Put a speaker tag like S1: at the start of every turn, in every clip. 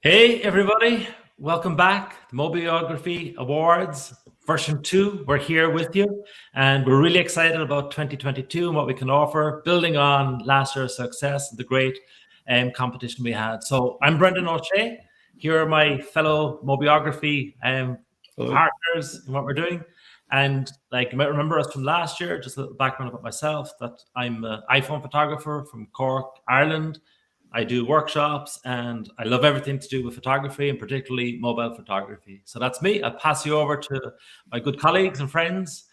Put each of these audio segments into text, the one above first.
S1: Hey, everybody. Welcome back. The Mobiography Awards, version 2. We're here with you, and we're really excited about 2022 and what we can offer, building on last year's success and the great competition we had. So I'm Brendan O'Shea. Here are my fellow Mobiography partners in what we're doing. And like you might remember us from last year, just a little background about myself, that I'm an iPhone photographer from Cork, Ireland. I do workshops and I love everything to do with photography and particularly mobile photography. So that's me. I'll pass you over to my good colleagues and friends.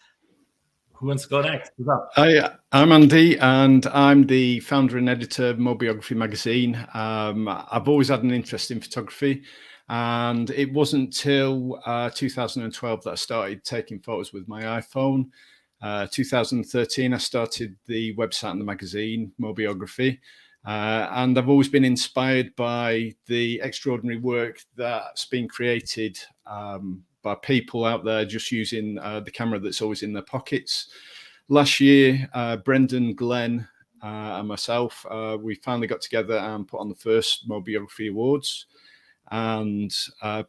S1: Who wants to go next?
S2: Hi, I'm Andy, and I'm the founder and editor of Mobiography magazine. I've always had an interest in photography, and it wasn't until 2012 that I started taking photos with my iPhone. 2013, I started the website and the magazine, Mobiography. And I've always been inspired by the extraordinary work that's been created by people out there just using the camera that's always in their pockets. Last year, Brendan, Glenn, and myself, we finally got together and put on the first Mobiography Awards. And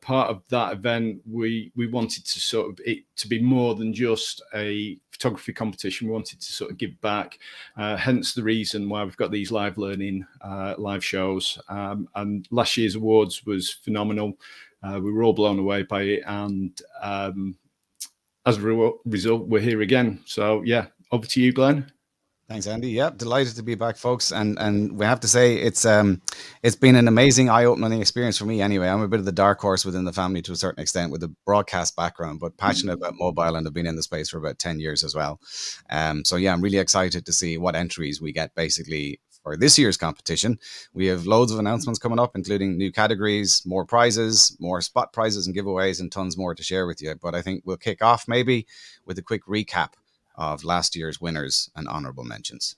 S2: part of that event, we wanted to sort of it to be more than just a photography competition. We wanted to sort of give back, hence the reason why we've got these live learning live shows. And last year's awards was phenomenal. We were all blown away by it, and as a result, we're here again. So yeah, over to you, Glenn.
S3: Thanks, Andy. Yeah, delighted to be back, folks. And we have to say it's been an amazing, eye-opening experience for me. Anyway, I'm a bit of the dark horse within the family to a certain extent, with a broadcast background, but passionate about mobile, and have been in the space for about 10 years as well. So yeah, I'm really excited to see what entries we get basically for this year's competition. We have loads of announcements coming up, including new categories, more prizes, more spot prizes and giveaways, and tons more to share with you. But I think we'll kick off maybe with a quick recap of last year's winners and honorable mentions.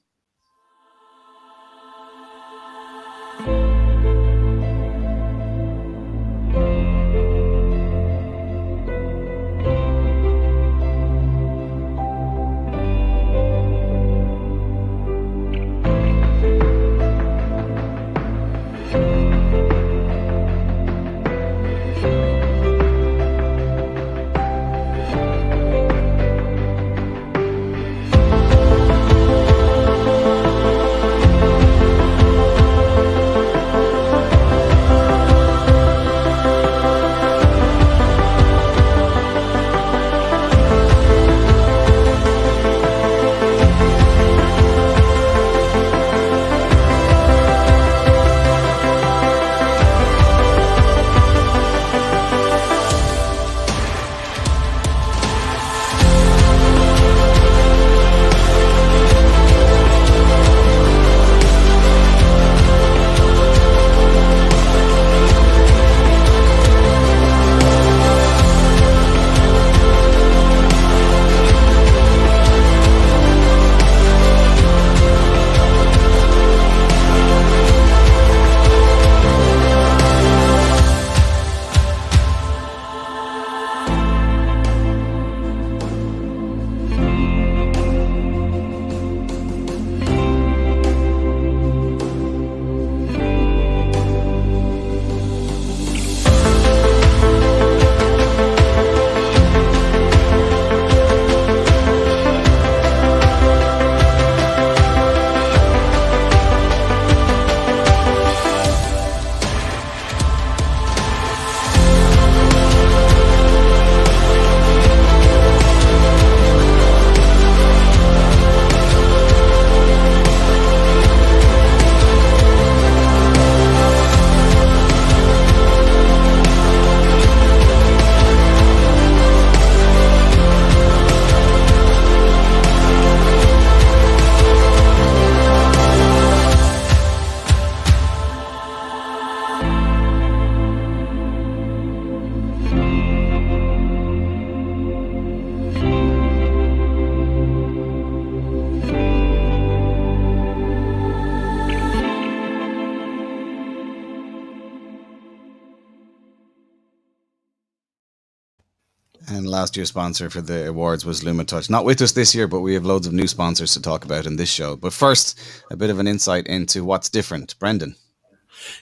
S3: And last year's sponsor for the awards was LumaTouch. Not with us this year, but we have loads of new sponsors to talk about in this show. But first, a bit of an insight into what's different. Brendan.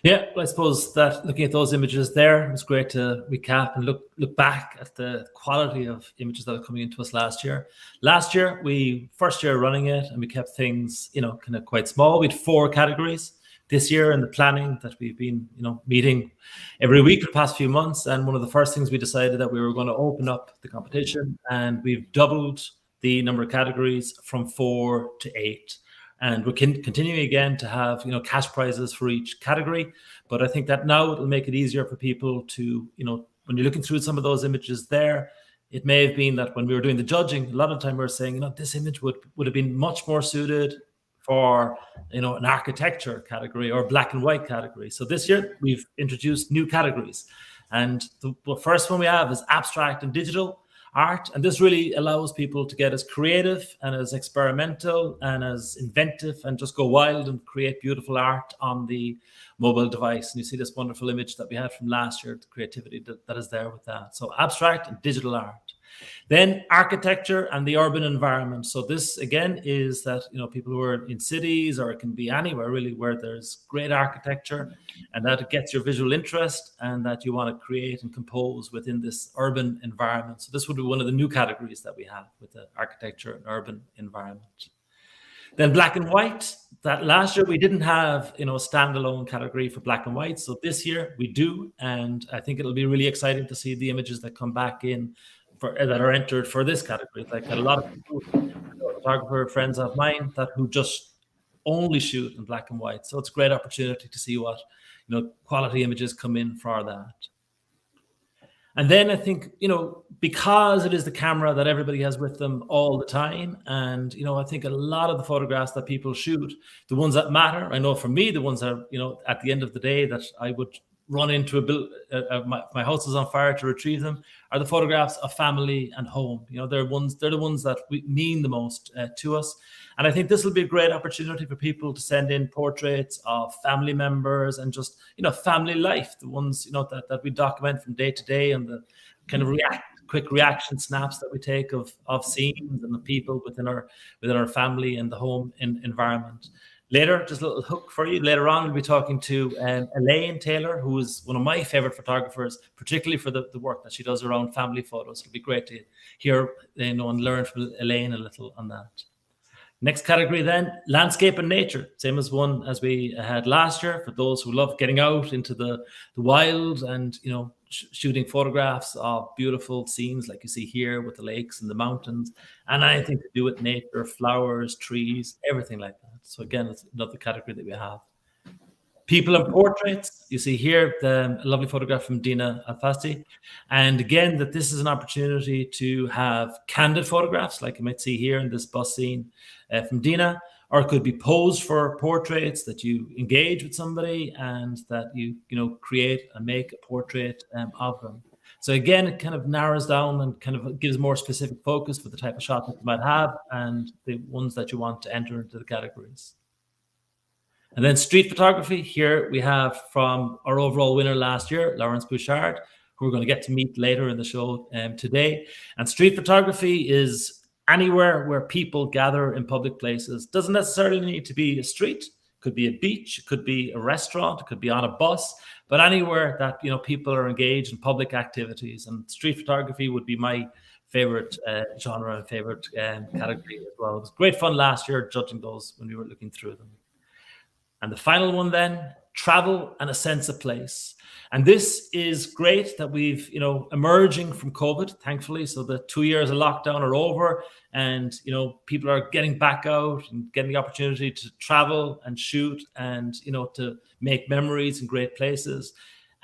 S1: Yeah, well, I suppose that looking at those images there, it's great to recap and look back at the quality of images that are coming into us last year. Last year, first year running it, and we kept things, kind of quite small. We had 4 categories. This year, in the planning that we've been, meeting every week for the past few months, and one of the first things we decided that we were going to open up the competition, and we've doubled the number of categories from 4 to 8. And we're continuing again to have, cash prizes for each category. But I think that now it'll make it easier for people to, when you're looking through some of those images there, it may have been that when we were doing the judging, a lot of the time we were saying, this image would have been much more suited for, an architecture category or black and white category. So this year we've introduced new categories. And the first one we have is abstract and digital art. And this really allows people to get as creative and as experimental and as inventive and just go wild and create beautiful art on the mobile device. And you see this wonderful image that we had from last year, the creativity that is there with that. So abstract and digital art. Then architecture and the urban environment. So this again is that, people who are in cities, or it can be anywhere really where there's great architecture, and that it gets your visual interest and that you want to create and compose within this urban environment. So this would be one of the new categories that we have with the architecture and urban environment. Then black and white, that last year we didn't have, a standalone category for black and white. So this year we do. And I think it'll be really exciting to see the images that come back in that are entered for this category. Like a lot of people, photographer friends of mine who just only shoot in black and white. So it's a great opportunity to see what, quality images come in for that. And then I think, because it is the camera that everybody has with them all the time. And, I think a lot of the photographs that people shoot, the ones that matter, I know for me, the ones that, at the end of the day that I would run into my house is on fire to retrieve them, are the photographs of family and home. They're the ones that mean the most to us. And I think this will be a great opportunity for people to send in portraits of family members and just, family life, the ones, that we document from day to day, and the kind of quick reaction snaps that we take of scenes and the people within our family and the home environment. Later, just a little hook for you. Later on, we'll be talking to Elaine Taylor, who is one of my favorite photographers, particularly for the work that she does around family photos. It'll be great to hear, and learn from Elaine a little on that. Next category then, landscape and nature. Same as one as we had last year, for those who love getting out into the wild and, shooting photographs of beautiful scenes like you see here with the lakes and the mountains, and anything to do with nature, flowers, trees, everything like that. So again, it's another category that we have. People and portraits. You see here a lovely photograph from Dina Alfasti. And again, that this is an opportunity to have candid photographs, like you might see here in this bus scene from Dina, or it could be posed for portraits that you engage with somebody and that you create and make a portrait of them. So again, it kind of narrows down and kind of gives more specific focus for the type of shot that you might have and the ones that you want to enter into the categories. And then street photography. Here we have from our overall winner last year, Laurence Bouchard, who we're going to get to meet later in the show today. And street photography is anywhere where people gather in public places. Doesn't necessarily need to be a street. It could be a beach. It could be a restaurant. It could be on a bus. But anywhere that people are engaged in public activities. And street photography would be my favorite genre and favorite category as well. It was great fun last year judging those when we were looking through them. And the final one then, travel and a sense of place. And this is great that we've, emerging from COVID, thankfully. So the 2 years of lockdown are over and, people are getting back out and getting the opportunity to travel and shoot and, to make memories in great places.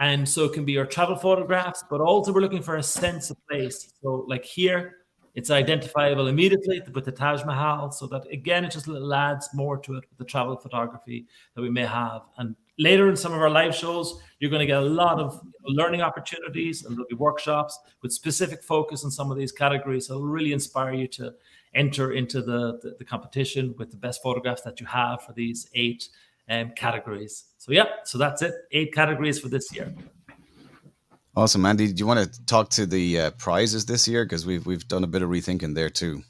S1: And so it can be your travel photographs, but also we're looking for a sense of place. So like here, it's identifiable immediately with the Taj Mahal, so that again, it just adds more to it with the travel photography that we may have. And later in some of our live shows, you're going to get a lot of learning opportunities, and there'll be workshops with specific focus on some of these categories. So it'll really inspire you to enter into the competition with the best photographs that you have for these 8 categories. So that's it, 8 categories for this year.
S3: Awesome, Andy. Do you want to talk to the prizes this year? Because we've done a bit of rethinking there too.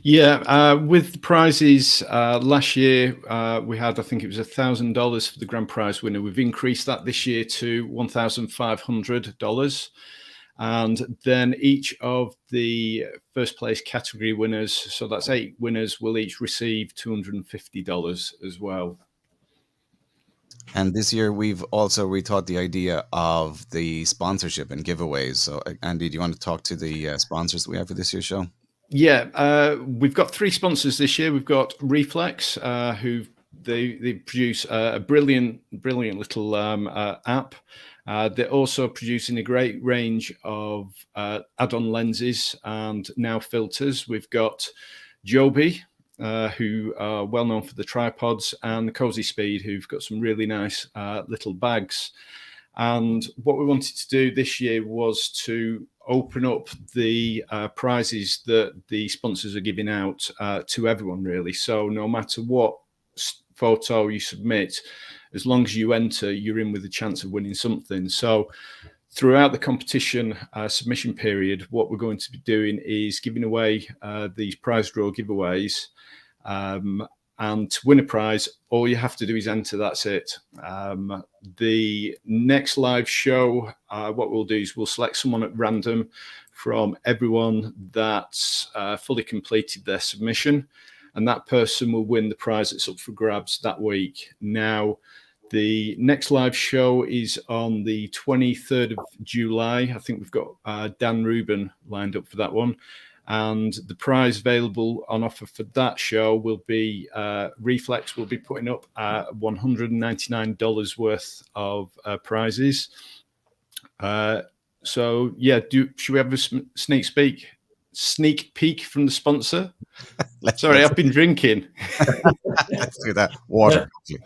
S2: Yeah, with the prizes last year, we had, I think it was $1,000 for the grand prize winner. We've increased that this year to $1,500. And then each of the first place category winners, so that's 8 winners, will each receive $250 as well.
S3: And this year, we've also rethought the idea of the sponsorship and giveaways. So, Andy, do you want to talk to the sponsors that we have for this year's show?
S2: Yeah, we've got 3 sponsors this year. We've got Reflex, who they produce a brilliant little app. They're also producing a great range of add-on lenses and now filters. We've got Joby, who are well known for the tripods, and Cozy Speed, who've got some really nice little bags. And what we wanted to do this year was to open up the prizes that the sponsors are giving out to everyone, really. So no matter what photo you submit, as long as you enter, you're in with a chance of winning something. So throughout the competition submission period, what we're going to be doing is giving away these prize draw giveaways. And to win a prize, all you have to do is enter. That's it. The next live show, what we'll do is we'll select someone at random from everyone that's fully completed their submission, and that person will win the prize that's up for grabs that week. Now, the next live show is on the 23rd of July. I think we've got Dan Rubin lined up for that one. And the prize available on offer for that show will be Reflex will be putting up $199 worth of prizes. So yeah, should we have a sneak peek from the sponsor? Sorry, I've been drinking.
S3: Let's do that. Water. Yeah.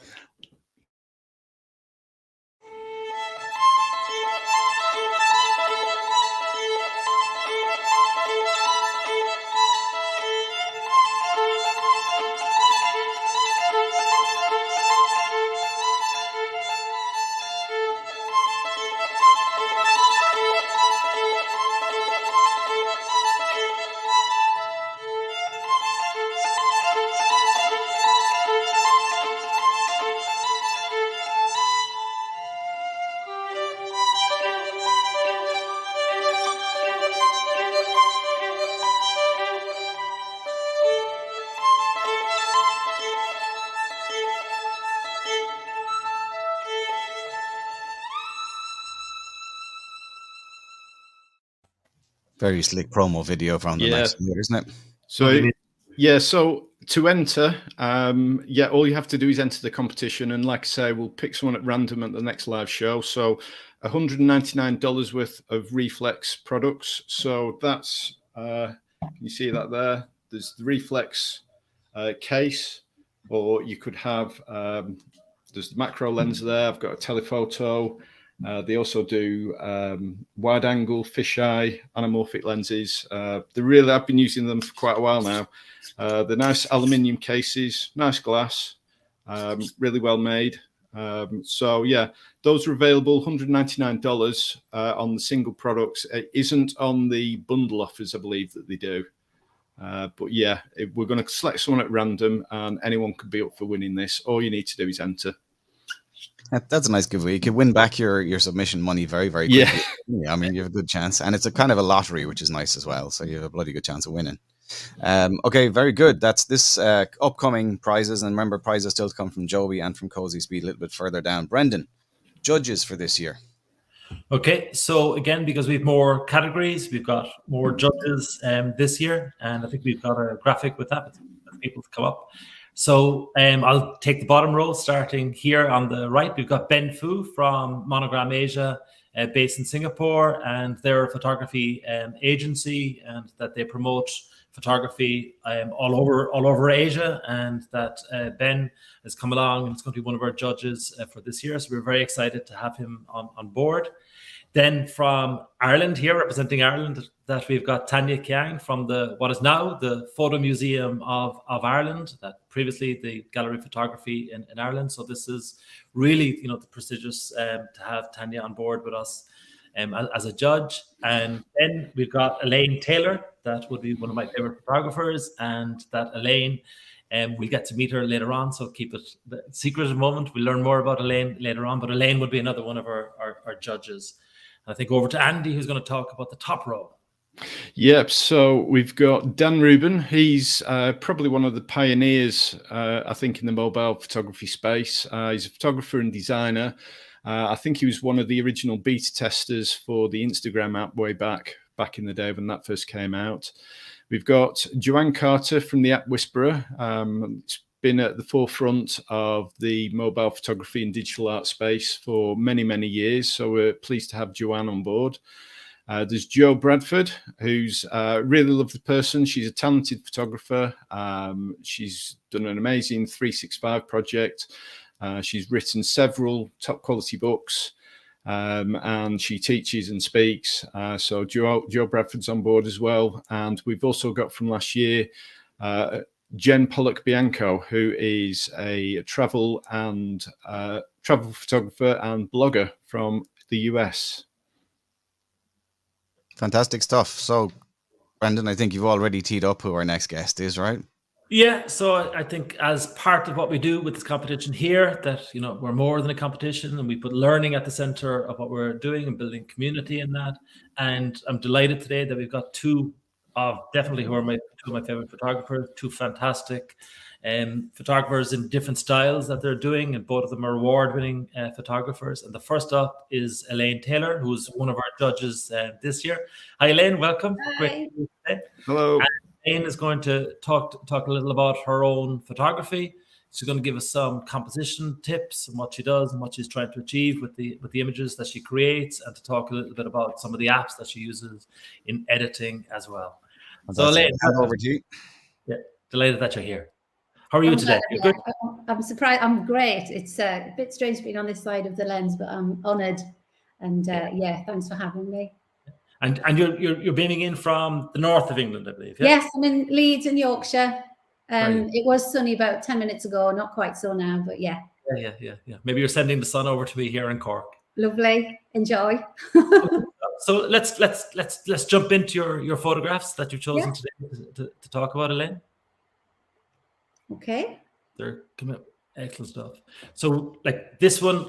S3: Very slick promo video from the next year, isn't it?
S2: So yeah, so to enter, all you have to do is enter the competition, and like I say, we'll pick someone at random at the next live show. So $199 worth of Reflex products. So that's can you see that there? There's the Reflex case, or you could have there's the macro lens there. I've got a telephoto. They also do wide angle, fisheye, anamorphic lenses. I've been using them for quite a while now. They're nice aluminium cases, nice glass, really well made. So yeah, those are available $199 on the single products. It isn't on the bundle offers, I believe, that they do. But yeah, we're going to select someone at random, and anyone could be up for winning this. All you need to do is enter.
S3: That's a nice giveaway. You can win back your submission money very, very quickly. Yeah, I mean, you have a good chance. And it's a kind of a lottery, which is nice as well. So you have a bloody good chance of winning. Okay, very good. That's this upcoming prizes. And remember, prizes still to come from Joby and from Cozy Speed a little bit further down. Brendan, judges for this year.
S1: Okay, so again, because we have more categories, we've got more judges this year. And I think we've got a graphic with that for people to come up. So I'll take the bottom row, starting here on the right. We've got Ben Fu from Monogram Asia, based in Singapore, and they're a photography agency, and that they promote photography all over Asia, and that Ben has come along and is going to be one of our judges for this year. So we're very excited to have him on board. Then from Ireland here, representing Ireland, that we've got Tanya Kiang from what is now the Photo Museum of Ireland, that previously the Gallery of Photography in Ireland. So this is really, the prestigious to have Tanya on board with us. as a judge. And then we've got Elaine Taylor, that would be one of my favorite photographers, and that Elaine, we'll get to meet her later on, so keep it secret at the moment. We'll learn more about Elaine later on, but Elaine would be another one of our judges. And I think over to Andy, who's going to talk about the top row.
S2: Yep. So we've got Dan Rubin. He's probably one of the pioneers, I think, in the mobile photography space. He's a photographer and designer. I think he was one of the original beta testers for the Instagram app way back in the day when that first came out. We've got Joanne Carter from the App Whisperer. It's been at the forefront of the mobile photography and digital art space for many, many years. So we're pleased to have Joanne on board. There's Jo Bradford, who's a really lovely person. She's a talented photographer. She's done an amazing 365 project. She's written several top quality books, and she teaches and speaks. So Jo Bradford's on board as well. And we've also got from last year, Jen Pollock-Bianco, who is a travel photographer and blogger from the US.
S3: Fantastic stuff. So, Brendan, I think you've already teed up who our next guest is, right?
S1: Yeah, so I think as part of what we do with this competition here, that we're more than a competition, and we put learning at the center of what we're doing and building community in that. And I'm delighted today that we've got two of definitely who are two of my favorite photographers, two fantastic photographers in different styles that they're doing, and both of them are award-winning photographers. And the first up is Elaine Taylor, who's one of our judges this year. Hi, Elaine. Welcome.
S4: Hi.
S1: Great to see you today.
S2: Hello.
S1: And Elaine is going to talk a little about her own photography. She's going to give us some composition tips and what she does and what she's trying to achieve with the images that she creates, and to talk a little bit about some of the apps that she uses in editing as well. So Elaine,
S3: over to you.
S1: Yeah, delighted that you're here. How are you today? You're good?
S4: I'm surprised. I'm great. It's a bit strange being on this side of the lens, but I'm honoured. And yeah, thanks for having me.
S1: And you're beaming in from the north of England, I believe. Yeah?
S4: Yes, I'm in Leeds in Yorkshire. It was sunny about 10 minutes ago, not quite so now, but yeah.
S1: Yeah. Maybe you're sending the sun over to me here in Cork.
S4: Lovely. Enjoy.
S1: So let's jump into your photographs that you've chosen today to talk about, Elaine.
S4: Okay.
S1: They're excellent stuff. So like this one,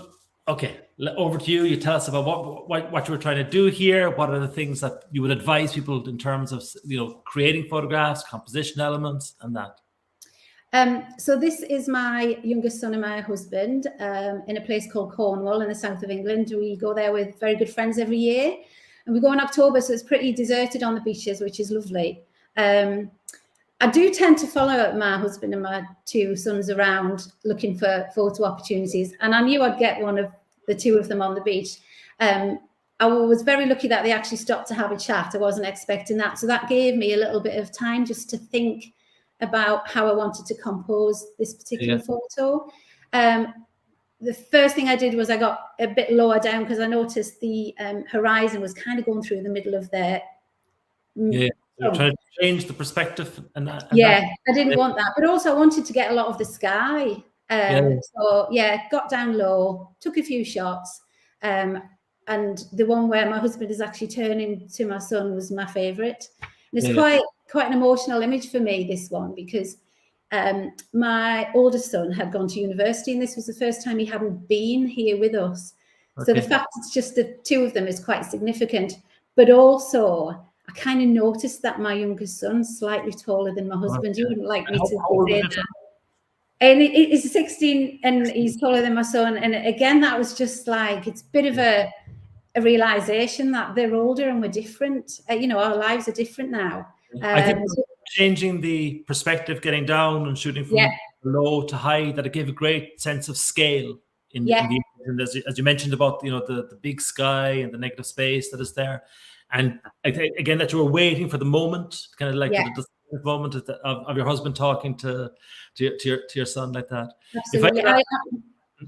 S1: okay, over to you. You tell us about what you were trying to do here. What are the things that you would advise people in terms of creating photographs, composition elements, and that?
S4: So this is my youngest son and my husband in a place called Cornwall in the south of England. We go there with very good friends every year, and we go in October, so it's pretty deserted on the beaches, which is lovely. I do tend to follow my husband and my two sons around looking for photo opportunities, and I knew I'd get one of the two of them on the beach. I was very lucky that they actually stopped to have a chat. I wasn't expecting that, so that gave me a little bit of time just to think about how I wanted to compose this particular photo. The first thing I did was I got a bit lower down because I noticed the horizon was kind of going through the middle of their
S1: You're trying to change the perspective and that.
S4: I didn't want that, but also I wanted to get a lot of the sky. So got down low, took a few shots, and the one where my husband is actually turning to my son was my favorite. And it's quite an emotional image for me, this one, because my oldest son had gone to university, and this was the first time he hadn't been here with us. So the fact it's just the two of them is quite significant, but also I kind of noticed that my youngest son's slightly taller than my husband. He wouldn't like me to say that. And he's 16 and he's taller than my son. And again, that was just like, it's a bit of a realization that they're older and we're different. Our lives are different now.
S1: I think changing the perspective, getting down and shooting from low to high, that it gave a great sense of scale in the and as you mentioned about the big sky and the negative space that is there. And I think, again, that you were waiting for the moment, kind of like the moment of your husband talking to your son like that.
S4: Absolutely.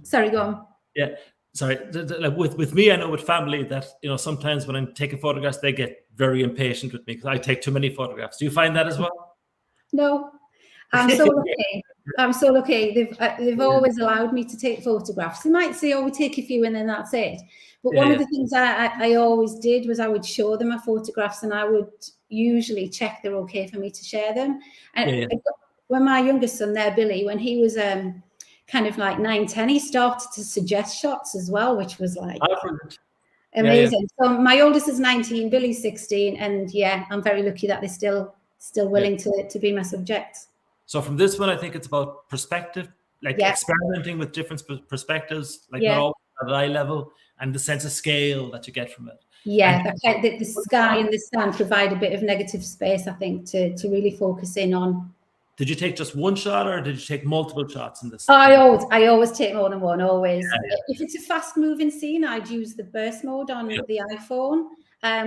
S4: Sorry, go on.
S1: Yeah, sorry. Like with me, I know with family that sometimes when I'm taking photographs, they get very impatient with me because I take too many photographs. Do you find that as well?
S4: No, I'm so lucky. I'm so lucky. They've always allowed me to take photographs. They might say, "Oh, we take a few and then that's it." But one of the things I always did was I would show them my photographs, and I would usually check they're okay for me to share them. And when my youngest son there, Billy, when he was kind of like 9, 10, he started to suggest shots as well, which was like amazing. So my oldest is 19, Billy's 16, and I'm very lucky that they're still willing to be my subjects.
S1: So from this one, I think it's about perspective, like experimenting with different perspectives, like not all at eye level, and the sense of scale that you get from it.
S4: Yeah, the sky and the sand provide a bit of negative space, I think, to really focus in on.
S1: Did you take just one shot, or did you take multiple shots in this?
S4: I always take more than one, always. If it's a fast-moving scene, I'd use the burst mode on the iPhone.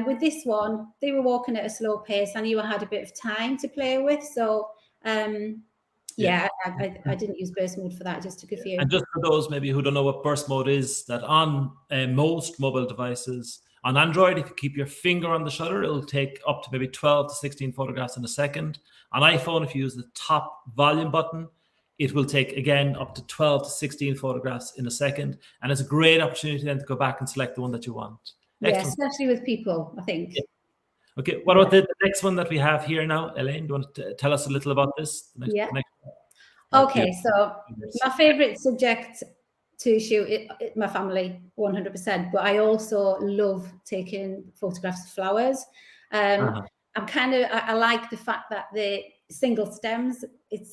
S4: With this one, they were walking at a slow pace. I knew I had a bit of time to play with, so I didn't use burst mode for that. I just took a few.
S1: And just for those maybe who don't know what burst mode is, that on most mobile devices, on Android, if you keep your finger on the shutter, it'll take up to maybe 12 to 16 photographs in a second. On iPhone, if you use the top volume button, it will take, again, up to 12 to 16 photographs in a second. And it's a great opportunity then to go back and select the one that you want.
S4: Yeah, especially with people, I think.
S1: Yeah. Okay, what about the next one that we have here now? Elaine, do you want to tell us a little about this?
S4: Okay, so my favorite subject to shoot, my family, 100%, but I also love taking photographs of flowers. I like the fact that the single stems,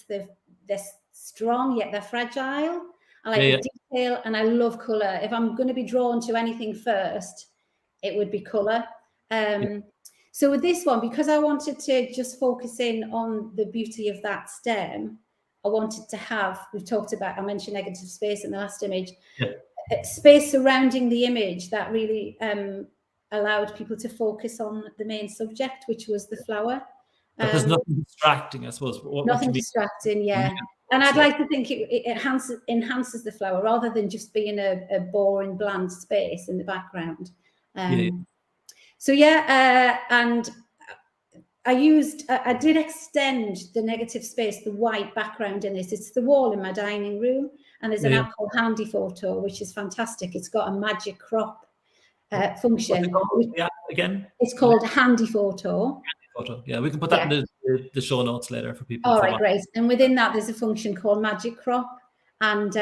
S4: they're strong, yet they're fragile. I like the detail, and I love colour. If I'm going to be drawn to anything first, it would be colour. So with this one, because I wanted to just focus in on the beauty of that stem, I wanted to have, I mentioned negative space in the last image, space surrounding the image that really allowed people to focus on the main subject, which was the flower.
S1: But there's nothing distracting, I suppose.
S4: Nothing distracting, And I'd like to think it enhances the flower rather than just being a boring, bland space in the background. And I did extend the negative space, the white background in this. It's the wall in my dining room, and there's an app called Handy Photo, which is fantastic. It's got a magic crop function.
S1: Again?
S4: It's called Handy Photo.
S1: Yeah, we can put that in the show notes later for people.
S4: All right, great. And within that, there's a function called Magic Crop, and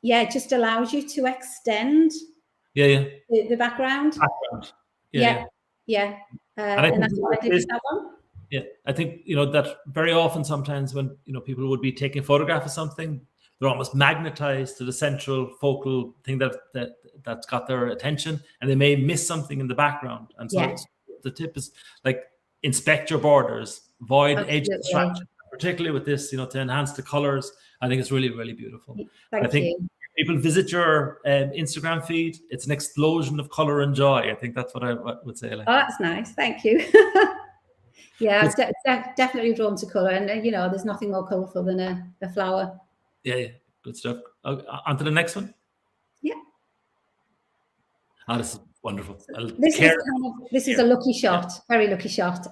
S4: it just allows you to extend the background. And that's what I did with that one.
S1: Yeah, I think that very often, sometimes when people would be taking a photograph of something, they're almost magnetized to the central focal thing that's got their attention, and they may miss something in the background. And so the tip is like, inspect your borders, avoid edge distraction, particularly with this, to enhance the colors. I think it's really, really beautiful.
S4: Thank you.
S1: If people visit your Instagram feed, it's an explosion of color and joy. I think that's what I would say.
S4: Oh, that's nice. Thank you. Definitely drawn to color, and there's nothing more colorful than a flower.
S1: Yeah, good stuff. On to the next one.
S4: Yeah.
S1: Oh, this is wonderful.
S4: This is a lucky shot, very lucky shot.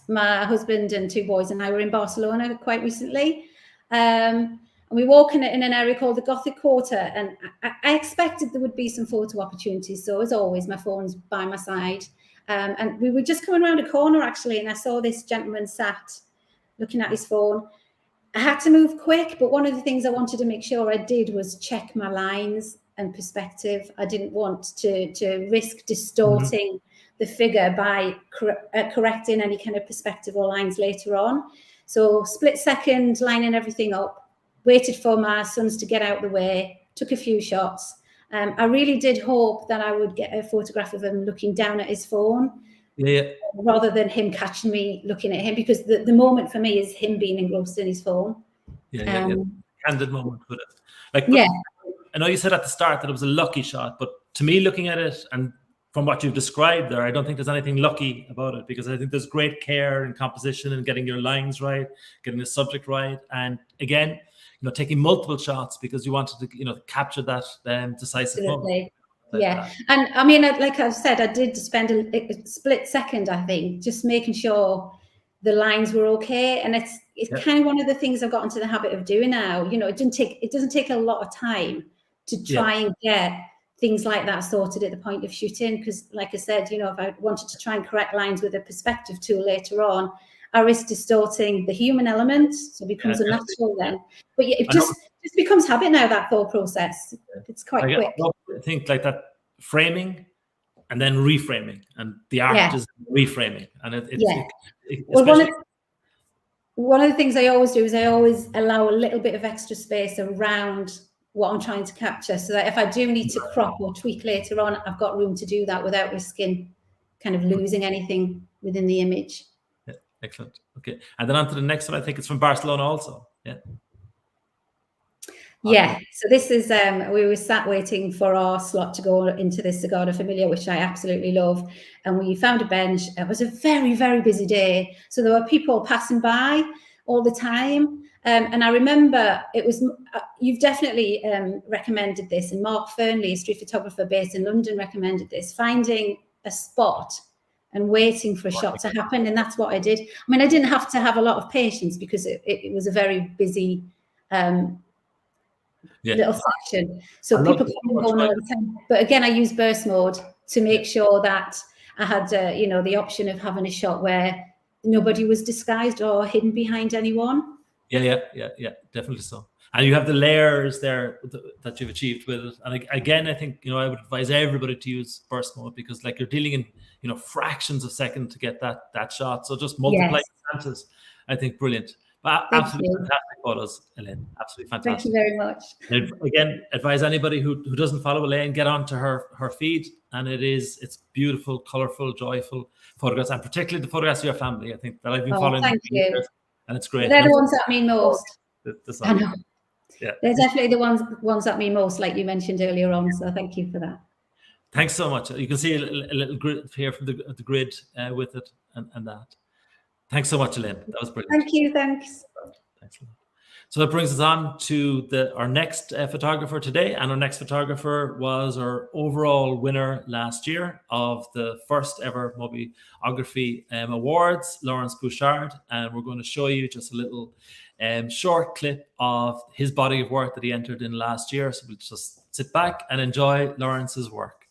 S4: My husband and 2 boys and I were in Barcelona quite recently. And we were walking in an area called the Gothic Quarter, and I expected there would be some photo opportunities. So as always, my phone's by my side. And we were just coming around a corner, actually, and I saw this gentleman sat looking at his phone. I had to move quick, but one of the things I wanted to make sure I did was check my lines and perspective. I didn't want to risk distorting the figure by correcting any kind of perspective or lines later on. So split second, lining everything up, waited for my sons to get out of the way, took a few shots. I really did hope that I would get a photograph of him looking down at his phone rather than him catching me looking at him, because the moment for me is him being engrossed in his phone.
S1: Candid moment with it. I know you said at the start that it was a lucky shot, but to me, looking at it and from what you've described there, I don't think there's anything lucky about it, because I think there's great care and composition and getting your lines right, getting the subject right, and again, taking multiple shots because you wanted to, capture that decisive moment.
S4: And I mean, like I've said, I did spend a split second, I think, just making sure the lines were okay. And kind of one of the things I've got into the habit of doing now. You know, it doesn't take a lot of time to try and get things like that sorted at the point of shooting. Because, like I said, you know, if I wanted to try and correct lines with a perspective tool later on, I risk distorting the human element, so it becomes unnatural then. But it just becomes habit now, that thought process. It's quite quick.
S1: I think like that framing and then reframing, and the art is reframing. And
S4: well, one of the things I always do is I always allow a little bit of extra space around what I'm trying to capture, so that if I do need to crop or tweak later on, I've got room to do that without risking kind of losing anything within the image.
S1: Yeah, excellent. Okay, and then on to the next one. I think it's from Barcelona also.
S4: Yeah, so this is, we were sat waiting for our slot to go into this Sagrada Familia, which I absolutely love. And we found a bench. It was a very, very busy day. So there were people passing by all the time. And I remember it was, you've definitely recommended this, and Mark Fernley, a street photographer based in London, recommended this, finding a spot and waiting for a shot to happen. And that's what I did. I mean, I didn't have to have a lot of patience because it was a very busy little section, so people come and go all the time. But again, I use burst mode to make sure that I had you know, the option of having a shot where nobody was disguised or hidden behind anyone.
S1: Yeah, definitely so. And you have the layers there that you've achieved with it. And again, I think, you know, I would advise everybody to use burst mode, because like you're dealing in, you know, fractions of a second to get that shot. So just multiply chances. I think brilliant. But absolutely fantastic photos, Elaine. Absolutely fantastic.
S4: Thank you very much.
S1: And again, advise anybody who doesn't follow Elaine, get onto her feed, and it's beautiful, colorful, joyful photographs, and particularly the photographs of your family. I think that I've been following.
S4: Thank you.
S1: Years, and it's great.
S4: They're the ones that mean most.
S1: I know. Yeah,
S4: they're definitely the ones that mean most, like you mentioned earlier on. So thank you for that.
S1: Thanks so much. You can see a little grid here from the grid with it and that. Thanks so much, Elaine. That was brilliant.
S4: Thank you. Thanks.
S1: Thanks a lot. So that brings us on to our next photographer today. And our next photographer was our overall winner last year of the first ever Mobiography Awards, Laurence Bouchard. And we're going to show you just a little short clip of his body of work that he entered in last year. So we'll just sit back and enjoy Laurence's work.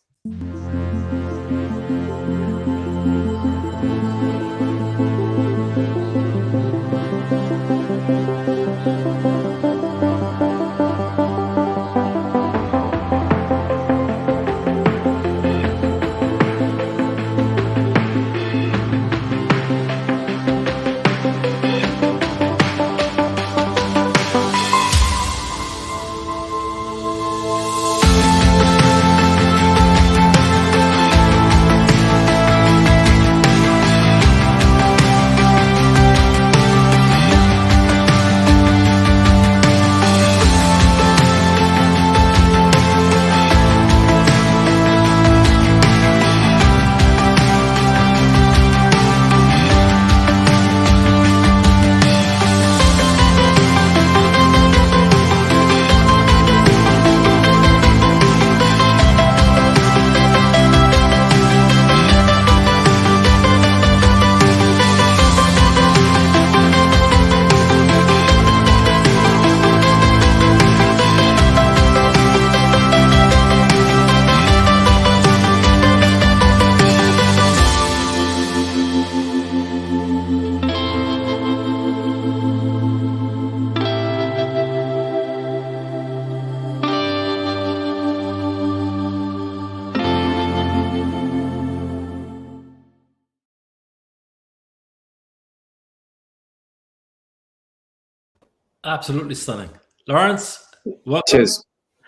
S1: Absolutely stunning. Laurence, welcome.
S5: Cheers.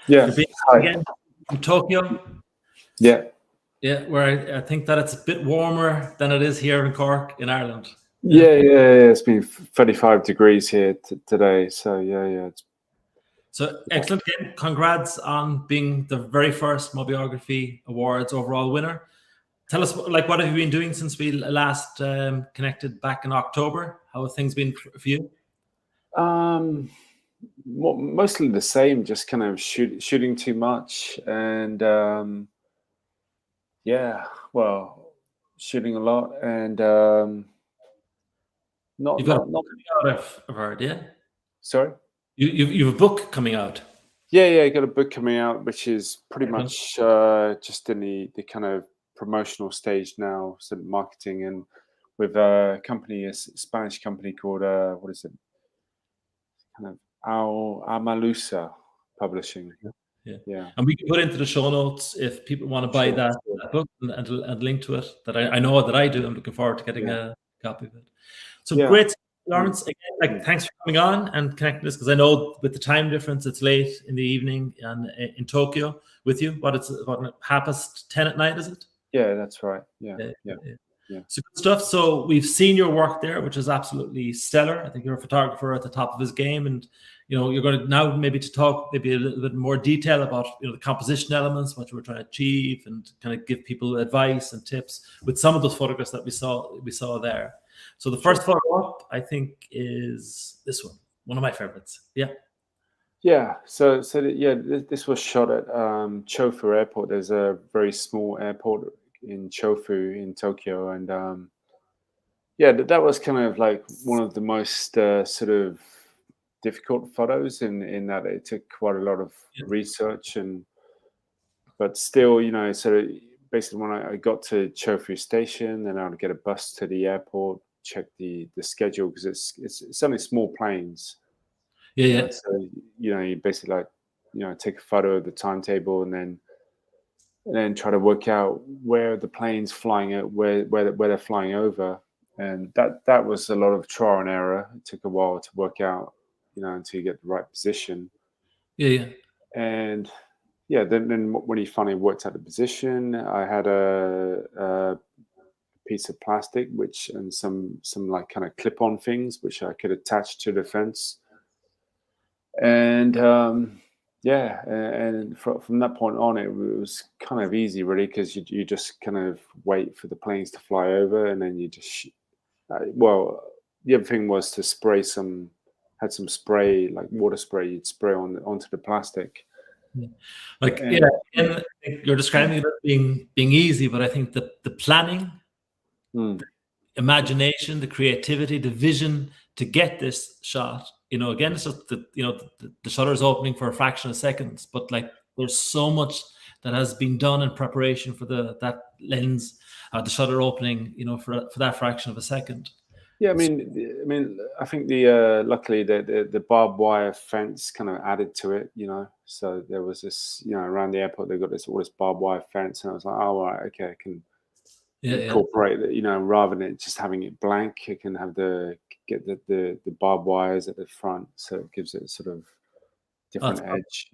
S5: Yeah.
S1: Again from Tokyo.
S5: Yeah.
S1: Yeah, where I think that it's a bit warmer than it is here in Cork, in Ireland.
S5: Yeah. It's been 35 degrees here today. So, yeah.
S1: So, excellent. Again, congrats on being the very first Mobiography Awards overall winner. Tell us, like, what have you been doing since we last connected back in October? How have things been for you?
S5: Mostly the same, just kind of shooting too much, and shooting a lot, and Not,
S1: You've got
S5: not,
S1: a
S5: not.
S1: book coming out, I've heard, yeah?
S5: Sorry.
S1: You've a book coming out.
S5: Yeah, I got a book coming out, which is pretty
S1: Okay.
S5: much just in the kind of promotional stage now, so marketing, and with a Spanish company called what is it? Kind of Amalusa Publishing. Yeah.
S1: And we can put into the show notes if people want to buy
S5: Sure,
S1: that
S5: sure.
S1: book and link to it. That I know that I do. I'm looking forward to getting
S5: Yeah.
S1: a copy of it. So
S5: Yeah.
S1: great, Laurence. Again, thanks for coming on and connecting us, because I know with the time difference, it's late in the evening and in Tokyo with you. But it's about 10:30 at night, is it?
S5: Yeah, that's right. Yeah.
S1: So good stuff. So we've seen your work there, which is absolutely stellar. I think you're a photographer at the top of his game, and you're going to now maybe to talk maybe a little bit more detail about the composition elements, what you were trying to achieve, and kind of give people advice and tips with some of those photographs that we saw there. So the first photo up, I think, is this one of my favorites.
S5: So this was shot at Chofu Airport. There's a very small airport in Chofu in Tokyo, and that was kind of like one of the most sort of difficult photos in that it took quite a lot of research, but still, so basically when I got to Chofu Station, then I would get a bus to the airport, check the schedule, because it's only small planes. So you basically take a photo of the timetable, and then try to work out where the plane's flying at, where they're flying over, and that was a lot of trial and error. It took a while to work out, until you get the right position. And then when he finally worked out the position, I had a piece of plastic and some like kind of clip-on things which I could attach to the fence. And and from that point on, it was kind of easy, really, because you just kind of wait for the planes to fly over, and then you just the other thing was to spray some spray, like water spray, you'd spray onto the plastic.
S1: And you're describing it being easy, but I think the planning, the imagination, the creativity, the vision to get this shot, again, it's just the shutter is opening for a fraction of seconds, but like there's so much that has been done in preparation for that lens, the shutter opening, for that fraction of a second.
S5: I mean, I think luckily the barbed wire fence kind of added to it, So there was this, around the airport they got all this barbed wire fence, and I was like, oh right, okay, I can incorporate it, rather than just having it blank. I can get the barbed wires at the front, so it gives it a sort of different edge,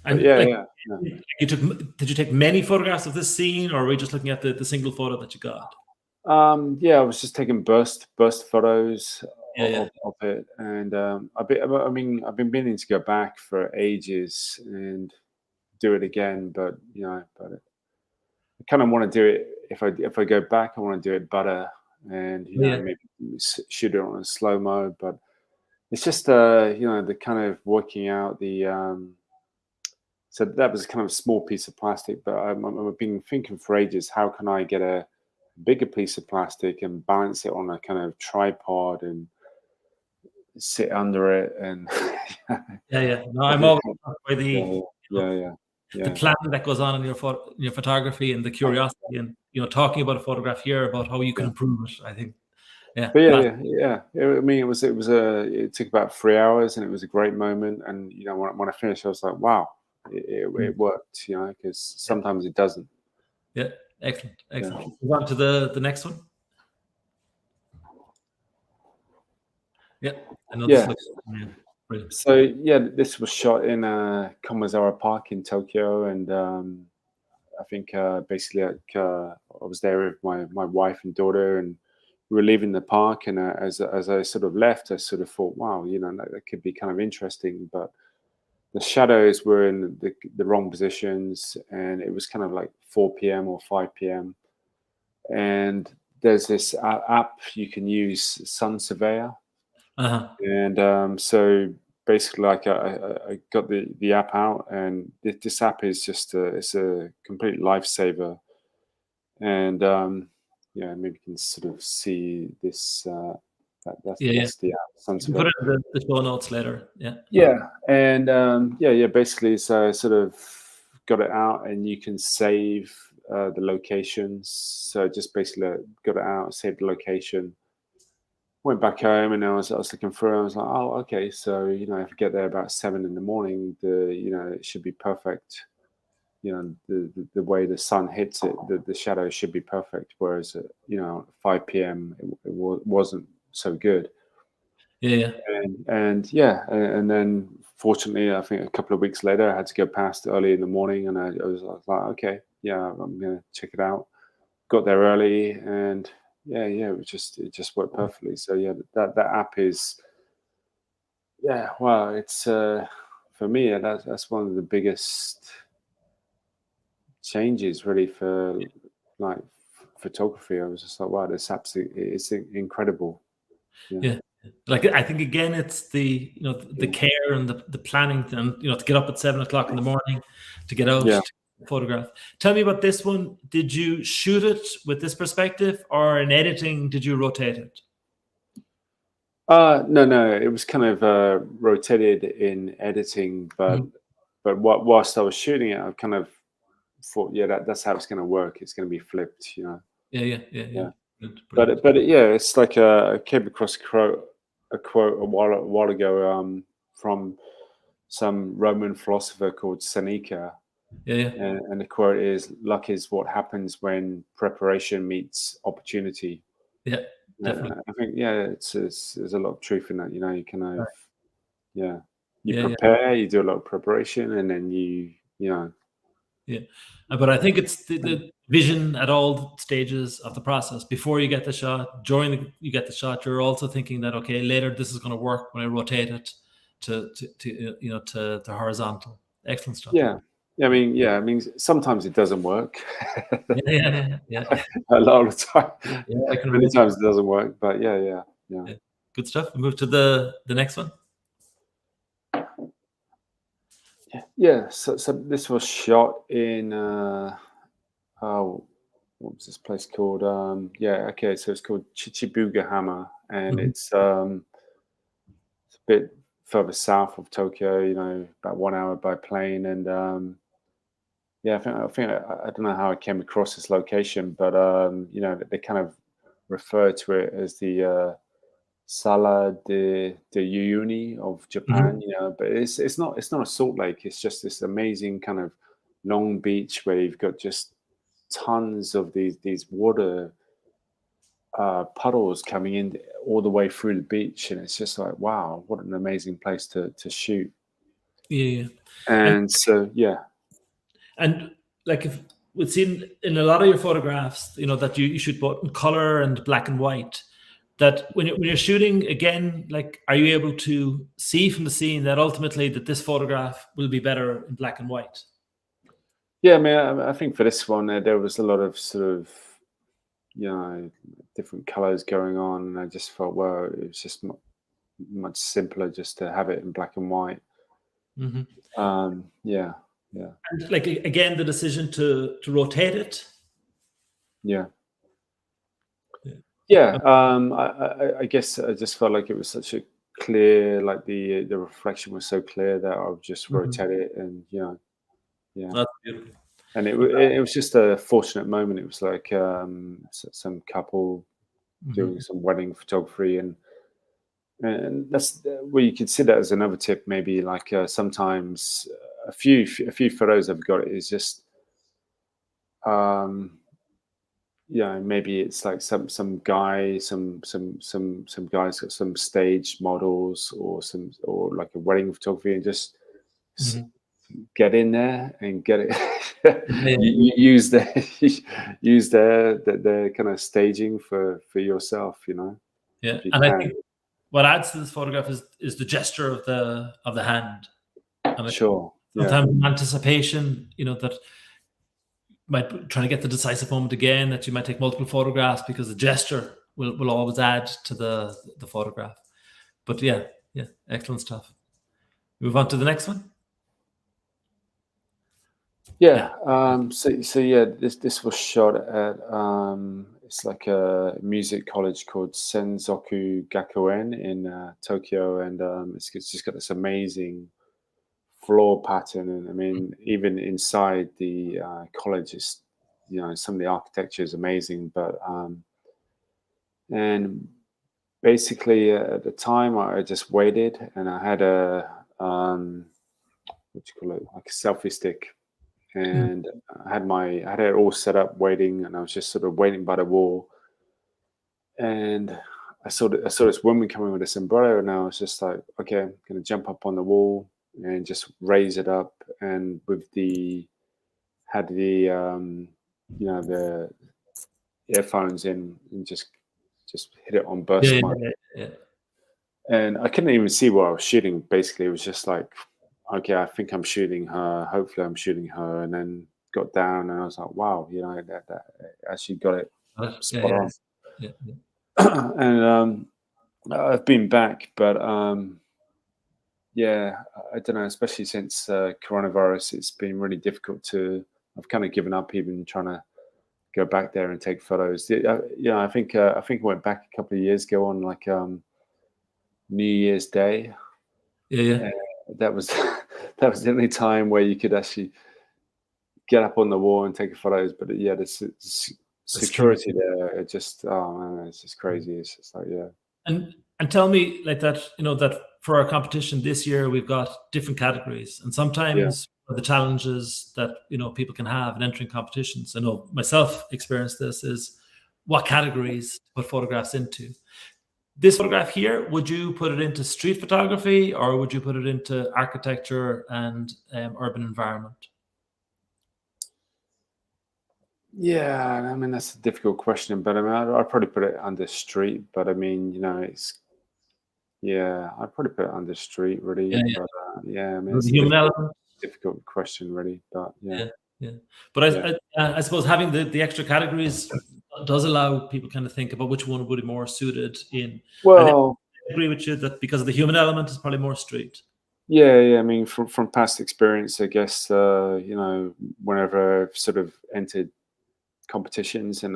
S1: And did you take many photographs of this scene, or were we just looking at the single photo that you got?
S5: I was just taking burst photos of it, and I've been meaning to go back for ages and do it again, but I kind of want to do it. If I go back, I want to do it better, and maybe shoot it on a slow mo. But it's just the kind of working out the. So that was a kind of small piece of plastic, but I've been thinking for ages, how can I get a bigger piece of plastic and balance it on a kind of tripod and sit under it, and
S1: No, I'm always by the
S5: the
S1: planning that goes on in your photography, and the curiosity, and talking about a photograph here about how you can improve it. I think
S5: But I mean, it took about 3 hours, and it was a great moment. And when I finished, I was like, wow, it worked, because sometimes it doesn't.
S1: Excellent. Move on to the next one. I know this looks brilliant.
S5: So this was shot in Komazara Park in Tokyo, and I think basically I was there with my wife and daughter, and we were leaving the park. And as I sort of left, I sort of thought, wow, that could be kind of interesting, but the shadows were in the wrong positions, and it was kind of like 4 p.m. or 5 p.m. And there's this app you can use, Sun Surveyor. And so basically, like I got the app out, and this app is just it's a complete lifesaver. And maybe you can sort of see this That's
S1: Yeah,
S5: the app.
S1: you can put it in the show notes later.
S5: Yeah, and basically, so I sort of got it out, and you can save the locations. So just basically got it out, saved the location, went back home, and I was looking through. I was like, oh, okay. So if I get there about 7 in the morning, it should be perfect. The way the sun hits it, the shadow should be perfect. Whereas 5 p.m. it wasn't so good.
S1: Yeah.
S5: And then fortunately, I think a couple of weeks later, I had to go past early in the morning, and I was like, okay, yeah, I'm gonna check it out. Got there early, and it just worked perfectly. So that app is, well, it's for me, that's one of the biggest changes really for like photography. I was just like, wow, this app's it's incredible.
S1: Yeah. Like, I think again, it's the the care and the planning, and to get up at 7 o'clock in the morning to get out to photograph. Tell me about this one. Did you shoot it with this perspective, or in editing did you rotate it?
S5: No, it was kind of rotated in editing, but whilst I was shooting it, I kind of thought, that's how it's going to work. It's going to be flipped,
S1: Yeah.
S5: But it's like I came across a quote a while ago from some Roman philosopher called Seneca. And the quote is, "Luck is what happens when preparation meets opportunity."
S1: Yeah, definitely.
S5: I think there's a lot of truth in that. You kind of you prepare, you do a lot of preparation, and then
S1: but I think it's the vision at all stages of the process. Before you get the shot, during you get the shot, you're also thinking that, okay, later this is going to work when I rotate it to horizontal. Excellent stuff.
S5: I mean, sometimes it doesn't work.
S1: Yeah.
S5: A lot of the time. Many
S1: Imagine.
S5: times it doesn't work, but yeah.
S1: Good stuff. We move to the next one.
S5: Yeah. So this was shot in what was this place called? So it's called Chichibuga-hama, and it's a bit further south of Tokyo. About 1 hour by plane, and I think I don't know how I came across this location, but they kind of refer to it as the Sala de Uyuni of Japan, but it's not a salt lake. It's just this amazing kind of long beach where you've got just tons of these water puddles coming in all the way through the beach, and it's just like, wow, what an amazing place to shoot. And so
S1: and like, if we've seen in a lot of your photographs, that you shoot both in color and black and white. That when you're shooting again, like, are you able to see from the scene that ultimately that this photograph will be better in black and white?
S5: Yeah, I mean, I think for this one there was a lot of sort of different colors going on, and I just felt, well, it was just much simpler just to have it in black and white. Yeah.
S1: And like, again, the decision to rotate it.
S5: I guess I just felt like it was such a clear, like the reflection was so clear that I would just rotate it, and
S1: That's beautiful.
S5: And it was just a fortunate moment. It was like some couple doing some wedding photography, and that's where you could see that as another tip. Maybe like sometimes a few photos I've got is just maybe it's like some guys got some stage models or like a wedding photography, and just get in there and get it. Use their kind of staging for yourself,
S1: and I think what adds to this photograph is the gesture of the hand. And sometimes anticipation, that might try to get the decisive moment again, that you might take multiple photographs because the gesture will always add to the photograph. But yeah, excellent stuff. Move on to the next one.
S5: This was shot at it's like a music college called Senzoku Gakuen in Tokyo, and it's just got this amazing floor pattern. And I mean, even inside the college is, some of the architecture is amazing. But and basically at the time I just waited, and I had a what do you call it, like a selfie stick, and I had it all set up waiting, and I was just sort of waiting by the wall, and I saw this woman coming with a sombrero, and I was just like, okay, I'm gonna jump up on the wall and just raise it up, and had the the earphones in, and just hit it on burst mode. And I couldn't even see what I was shooting. Basically, it was just like, okay, I think I'm shooting her. Hopefully, I'm shooting her. And then got down, and I was like, wow, that actually got it spot on. And I've been back, but yeah, I don't know. Especially since coronavirus, it's been really difficult I've kind of given up even trying to go back there and take photos. I think I went back a couple of years ago on like New Year's Day. That was the only time where you could actually get up on the wall and take photos. But yeah, the security there, it just, oh man, it's just crazy. It's just like, yeah.
S1: And tell me, like, that, that for our competition this year we've got different categories, and sometimes the challenges that people can have in entering competitions, I know myself experienced this, is what categories to put photographs into. This photograph here, would you put it into street photography, or would you put it into architecture and urban environment?
S5: Yeah, I mean, that's a difficult question, but I mean, I'd probably put it under street. But I mean, I'd probably put it under street, really. But I mean, it's
S1: the human element.
S5: Difficult question, really. But
S1: But I suppose having the extra categories does allow people kind of think about which one would be more suited in.
S5: Well,
S1: I agree with you that because of the human element, it's probably more street.
S5: Yeah. I mean, from past experience, I guess whenever I've sort of entered competitions, and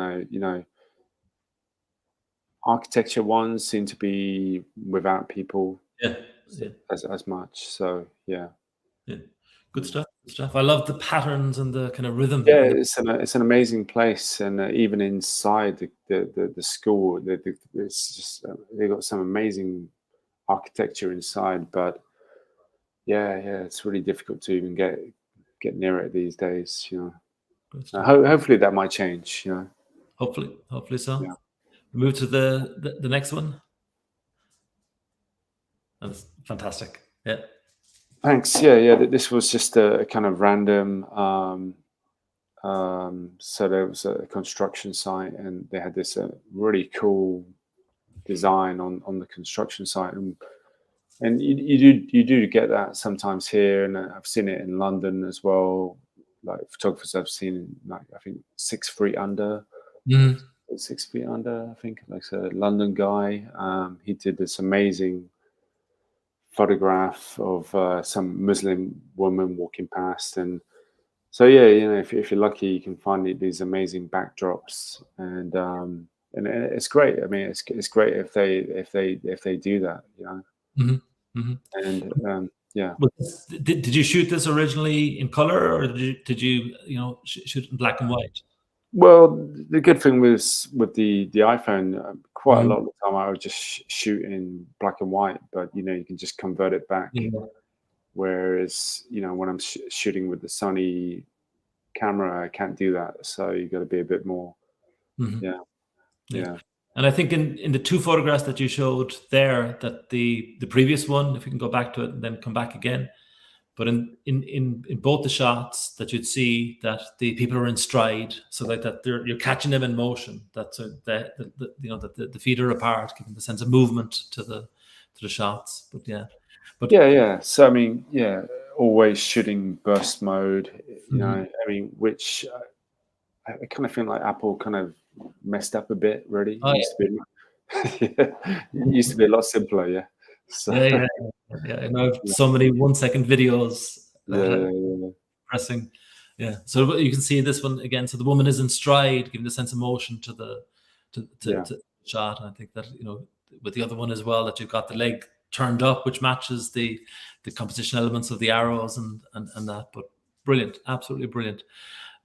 S5: architecture ones seem to be without people as much. So yeah.
S1: Good stuff. I love the patterns and the kind of rhythm.
S5: Yeah, it's an amazing place, and even inside the school, it's just they've got some amazing architecture inside. But yeah, it's really difficult to even get near it these days. Hopefully that might change.
S1: Hopefully so.
S5: Yeah.
S1: We move to the next one. That's fantastic. Yeah.
S5: Thanks. Yeah. This was just a kind of random. So there was a construction site, and they had this really cool design on the construction site, and you do get that sometimes here, and I've seen it in London as well. Like photographers I've seen, like I think 6 feet under. 6 feet under, I think, like a London guy. He did this amazing photograph of some Muslim woman walking past, and so if you're lucky, you can find these amazing backdrops, and it's great. I mean, it's great if they do that, And yeah.
S1: Did you shoot this originally in color, or did you shoot it in black and white?
S5: Well, the good thing was with the iPhone, quite a lot of the time I would just shoot in black and white, but you can just convert it back. Whereas when I'm shooting with the Sony camera, I can't do that. So you got to be a bit more. Yeah.
S1: And I think in the 2 photographs that you showed there, that the previous one, if you can go back to it and then come back again, but in both the shots that you'd see that the people are in stride, so like that you're catching them in motion. That's that the feet are apart, giving the sense of movement to the shots.
S5: So I mean, always shooting burst mode. I mean, which I kind of feel like Apple kind of messed up a bit. Really, it used to be a lot simpler. Yeah. So,
S1: I know so many 1-second videos pressing. So you can see this one again. So the woman is in stride, giving the sense of motion to to shot. And I think that, you know, with the other one as well, that you've got the leg turned up, which matches the composition elements of the arrows and that. But brilliant, absolutely brilliant.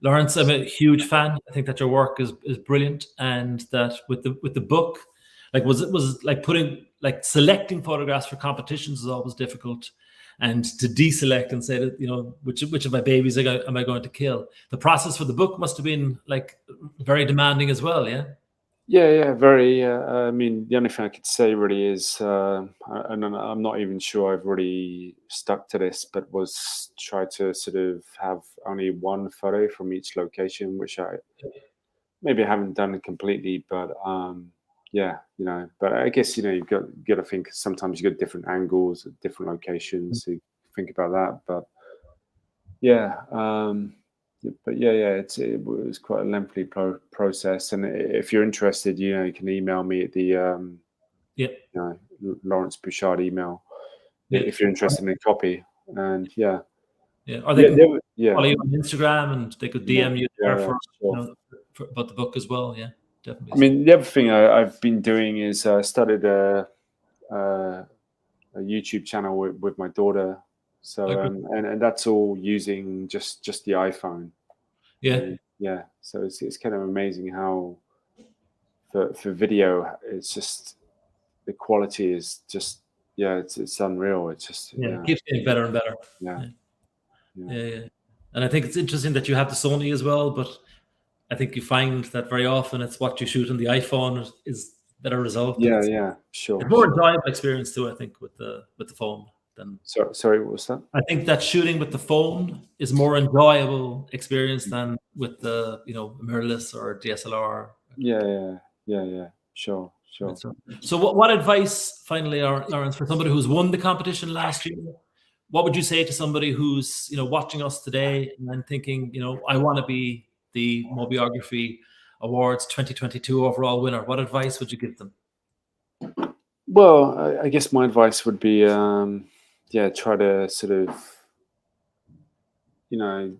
S1: Laurence, I'm a huge fan. I think that your work is brilliant, and that with the book, like was like selecting photographs for competitions is always difficult, and to deselect and say that, you know, which of my babies am I going to kill. The process for the book must have been like very demanding as well, yeah.
S5: Yeah, very. I mean, the only thing I could say really is, and I'm not even sure I've really stuck to this, but was try to sort of have only one photo from each location, which I haven't done it completely, but yeah, you know. But I guess, you know, you've got to think sometimes you got different angles at different locations, so you think about that. But yeah. But yeah, it was quite a lengthy process. And if you're interested, you know, you can email me at the you know, Laurence Bouchard email if you're interested in a copy. And
S1: or they can follow you on Instagram, and they could DM you there for, you know, about the book as well. Yeah, definitely.
S5: I mean, the other thing I've been doing is I started a YouTube channel with my daughter. So and that's all using just the iPhone. Yeah. So it's kind of amazing how for video, it's just the quality is just it's unreal. It's just
S1: it keeps getting better and better.
S5: Yeah.
S1: And I think it's interesting that you have the Sony as well, but I think you find that very often it's what you shoot on the iPhone is better result.
S5: Yeah, sure.
S1: It's more enjoyable experience too, I think, with the phone than.
S5: Sorry, what was that?
S1: I think that shooting with the phone is more enjoyable experience than with the, you know, mirrorless or DSLR.
S5: Yeah. Sure.
S1: So what advice, finally, Laurence, for somebody who's won the competition last year, what would you say to somebody who's, you know, watching us today and then thinking, you know, I want to be the Mobiography Awards 2022 overall winner? What advice would you give them?
S5: Well, I guess my advice would be, try to sort of, you know,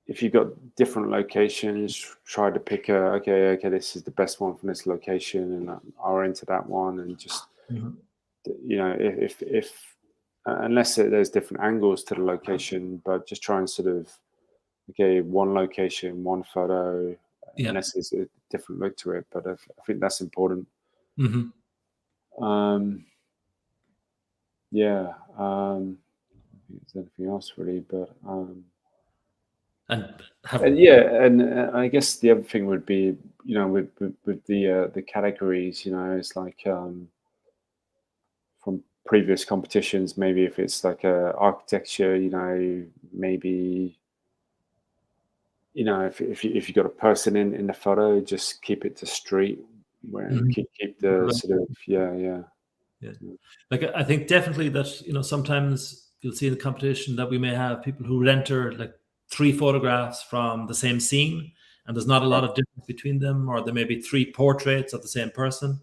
S5: if you've got different locations, try to pick okay, this is the best one from this location, and I'll enter that one, and just, you know, if unless there's different angles to the location, but just try and sort of, one location, one photo, unless there's a different look to it. But I think that's important. There's anything else really, but and I guess the other thing would be, you know, with the categories, you know, it's like from previous competitions, maybe if it's like architecture, you know, maybe, you know, if you got a person in the photo, just keep it to street, where keep the sort of
S1: Like, I think definitely that, you know, sometimes you'll see in the competition that we may have people who enter like 3 photographs from the same scene, and there's not a lot of difference between them, or there may be 3 portraits of the same person.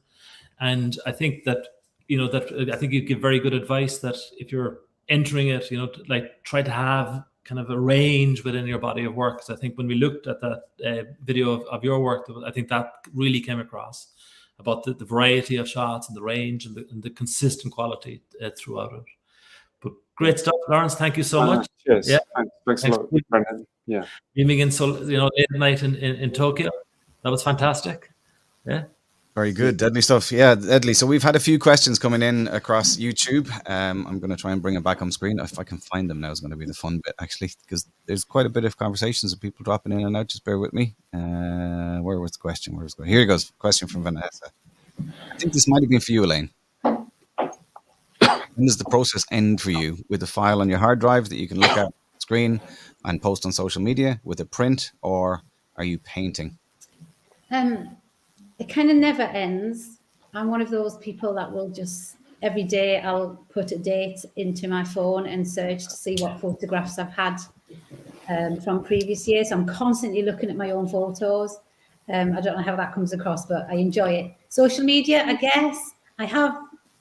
S1: And I think that, you know, I think you give very good advice that if you're entering it, you know, like try to have kind of a range within your body of work. Because I think when we looked at that video of your work, I think that really came across about the variety of shots and the range and the consistent quality throughout it. But great stuff, Laurence. Thank you so much.
S5: Cheers. Yeah. Thanks a lot, Brendan. Yeah.
S1: Beaming in, so, you know, late at night in Tokyo. That was fantastic. Yeah.
S3: Very good. Deadly stuff. Yeah, deadly. So we've had a few questions coming in across YouTube. I'm going to try and bring it back on screen. If I can find them now, is going to be the fun bit, actually, because there's quite a bit of conversations of people dropping in and out. Just bear with me. Where was the question? Here it goes. Question from Vanessa. I think this might have been for you, Elaine. When does the process end for you? With a file on your hard drive that you can look at on the screen and post on social media, with a print, or are you painting?
S4: It kind of never ends. I'm one of those people that will just, every day I'll put a date into my phone and search to see what photographs I've had from previous years. I'm constantly looking at my own photos. I don't know how that comes across, but I enjoy it. Social media, I guess. I have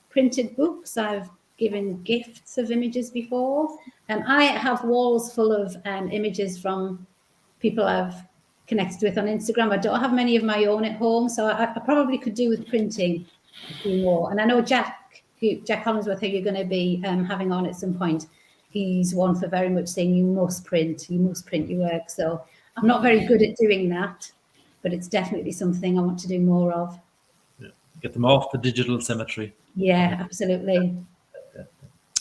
S4: printed books. I've given gifts of images before. I have walls full of images from people I've connected with on Instagram. I don't have many of my own at home, so I probably could do with printing a few more. And I know Jack Hollingsworth, who you're going to be having on at some point, he's one for very much saying you must print your work. So I'm not very good at doing that, but it's definitely something I want to do more of.
S1: Yeah. Get them off the digital cemetery.
S4: Yeah, absolutely.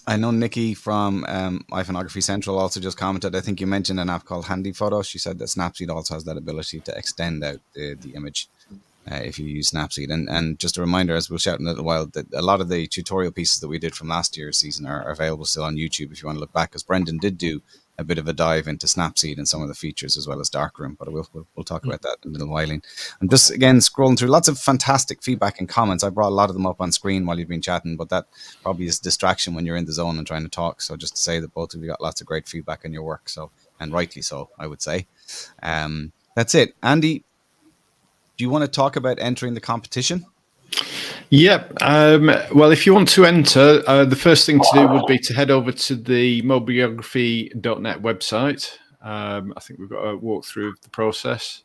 S3: I know Nikki from iPhoneography Central also just commented. I think you mentioned an app called Handy Photo. She said that Snapseed also has that ability to extend out the image if you use Snapseed. And just a reminder, as we'll shout in a little while, that a lot of the tutorial pieces that we did from last year's season are available still on YouTube if you want to look back, because Brendan did do a bit of a dive into Snapseed and some of the features as well as Darkroom, but we'll talk about that in a little while. I'm just again scrolling through lots of fantastic feedback and comments. I brought a lot of them up on screen while you've been chatting, but that probably is distraction when you're in the zone and trying to talk. So just to say that both of you got lots of great feedback on your work, so, and rightly so, I would say. That's it. Andy, do you want to talk about entering the competition?
S2: Yep. Well, if you want to enter, the first thing to do would be to head over to the mobiography.net website. I think we've got a walkthrough of the process.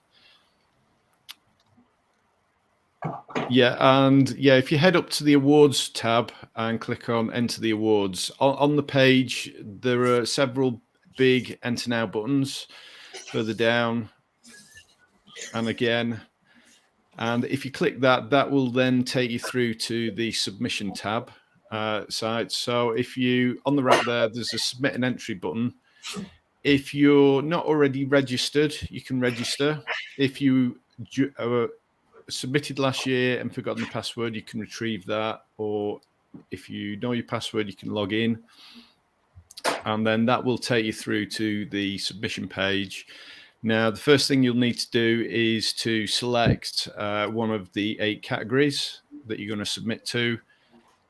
S2: Yeah, and yeah, if you head up to the awards tab and click on enter the awards, on the page, there are several big enter now buttons further down and again. And if you click that, that will then take you through to the submission tab site. So if you, on the right there, there's a submit an entry button. If you're not already registered, you can register. If you submitted last year and forgotten the password, you can retrieve that. Or if you know your password, you can log in. And then that will take you through to the submission page. Now, the first thing you'll need to do is to select one of the 8 categories that you're going to submit to.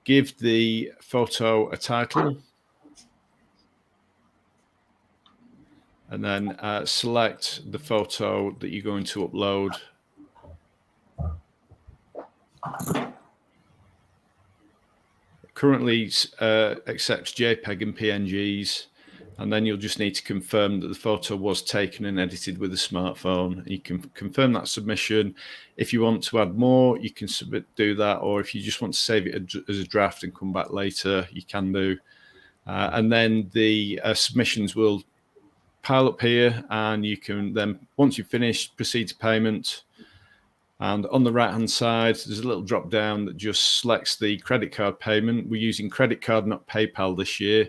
S2: Give the photo a title. And then select the photo that you're going to upload. Currently accepts JPEG and PNGs. And then you'll just need to confirm that the photo was taken and edited with a smartphone. You can confirm that submission. If you want to add more, you can do that. Or if you just want to save it as a draft and come back later, you can do. And then the submissions will pile up here, and you can then, once you've finished, proceed to payment. And on the right-hand side, there's a little drop down that just selects the credit card payment. We're using credit card, not PayPal this year.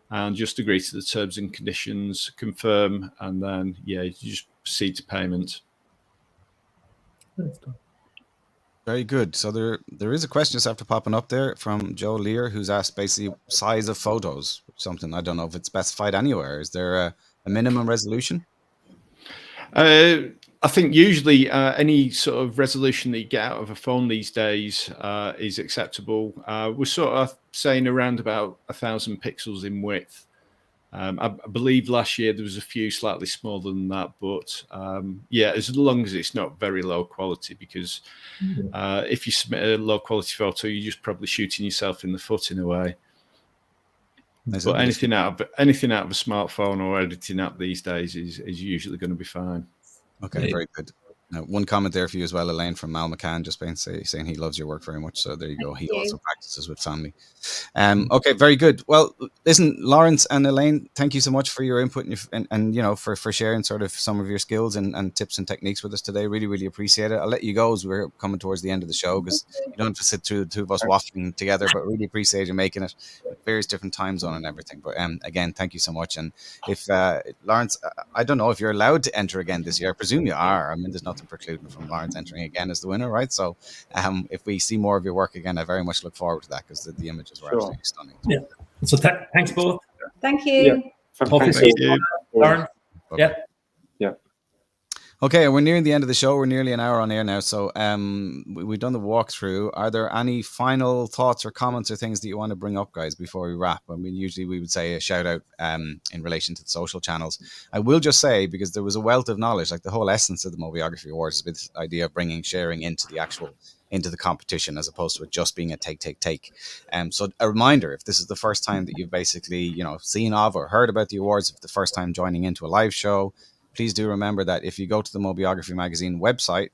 S2: And just agree to the terms and conditions, confirm, and then, yeah, you just proceed to payment.
S3: Very good. So there is a question just after popping up there from Joe Lear, who's asked basically size of photos, something I don't know if it's specified anywhere. Is there a minimum resolution?
S2: I think usually any sort of resolution that you get out of a phone these days is acceptable. We're sort of saying around about 1,000 pixels in width. I believe last year there was a few slightly smaller than that, but yeah, as long as it's not very low quality, because if you submit a low quality photo, you're just probably shooting yourself in the foot in a way. But anything out of a smartphone or editing app these days is usually going to be fine.
S3: Okay, very good. Now, one comment there for you as well, Elaine, from Mal McCann, just saying he loves your work very much. So there you go. He also practices with family. Okay, very good. Well, listen, Laurence and Elaine, thank you so much for your input and you know, for sharing sort of some of your skills and tips and techniques with us today. Really, really appreciate it. I'll let you go as we're coming towards the end of the show, because you don't have to sit through the two of us waffling together, but really appreciate you making it at various different time zone and everything. But again, thank you so much. And if Laurence, I don't know if you're allowed to enter again this year. I presume you are. I mean, there's nothing precluding from Laurence entering again as the winner, right? So if we see more of your work again, I very much look forward to that, because the images were absolutely stunning.
S1: Yeah. So thanks both.
S4: Thank you.
S5: Yeah. Thank you.
S1: Lauren. Yeah.
S5: Yeah.
S3: Okay, we're nearing the end of the show. We're nearly an hour on air now. So we've done the walkthrough. Are there any final thoughts or comments or things that you want to bring up, guys, before we wrap? I mean, usually we would say a shout out in relation to the social channels. I will just say, because there was a wealth of knowledge, like the whole essence of the Mobiography Awards is this idea of bringing sharing into the competition, as opposed to it just being a take. So a reminder, if this is the first time that you've basically, you know, seen of or heard about the awards, if the first time joining into a live show, please do remember that if you go to the Mobiography magazine website,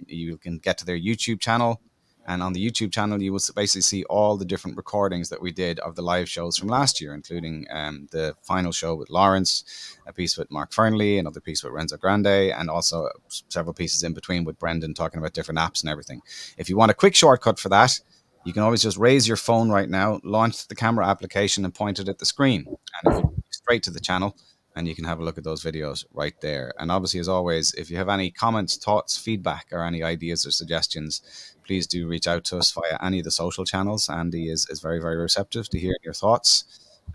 S3: you can get to their YouTube channel. And on the YouTube channel, you will basically see all the different recordings that we did of the live shows from last year, including the final show with Laurence, a piece with Mark Fernley, another piece with Renzo Grande, and also several pieces in between with Brendan talking about different apps and everything. If you want a quick shortcut for that, you can always just raise your phone right now, launch the camera application and point it at the screen, and it will go straight to the channel. And you can have a look at those videos right there. And obviously, as always, if you have any comments, thoughts, feedback, or any ideas or suggestions, please do reach out to us via any of the social channels. Andy is very, very receptive to hearing your thoughts.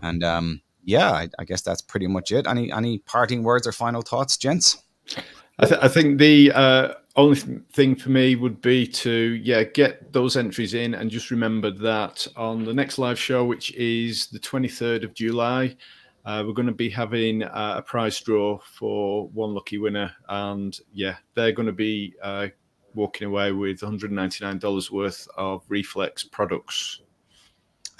S3: And yeah, I guess that's pretty much it. Any parting words or final thoughts, gents?
S2: I think the only thing for me would be to get those entries in, and just remember that on the next live show, which is the 23rd of July, we're going to be having a prize draw for one lucky winner, and they're going to be walking away with $199 worth of Reflex products.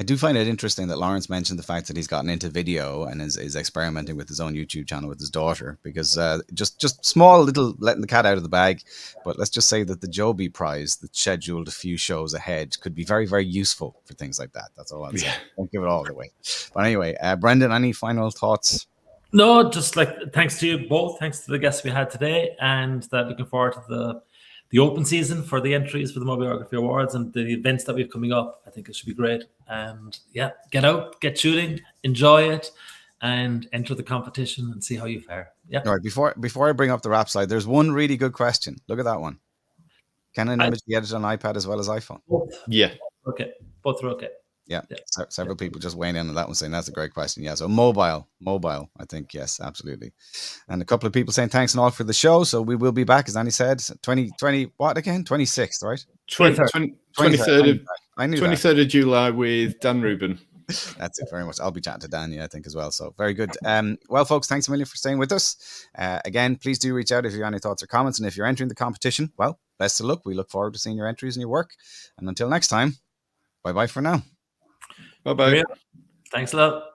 S3: I do find it interesting that Laurence mentioned the fact that he's gotten into video and is experimenting with his own YouTube channel with his daughter, because just small little letting the cat out of the bag. But let's just say that the Joby prize that's scheduled a few shows ahead could be very, very useful for things like that. That's all I'm saying. Don't give it all away. But anyway, Brendan, any final thoughts?
S1: No, just like thanks to you both. Thanks to the guests we had today, and looking forward to the open season for the entries for the Mobiography Awards and the events that we have coming up. I think it should be great. And get out, get shooting, enjoy it, and enter the competition and see how you fare. Yeah.
S3: All right. Before I bring up the rap slide, there's one really good question. Look at that one. Can an image be edited on iPad as well as iPhone?
S2: Yeah.
S1: Okay. Both are okay.
S3: Yeah. Several people just weighing in on that one, saying that's a great question. Yeah. So mobile, I think, yes, absolutely. And a couple of people saying thanks and all for the show. So we will be back, as Andy said, 26th, right?
S2: 23rd of July with Dan Rubin.
S3: That's it very much. I'll be chatting to Danny, I think, as well. So very good. Well, folks, thanks a million for staying with us. Again, please do reach out if you have any thoughts or comments. And if you're entering the competition, well, best of luck. We look forward to seeing your entries and your work. And until next time, bye-bye for now.
S2: Bye-bye.
S1: Thanks a lot.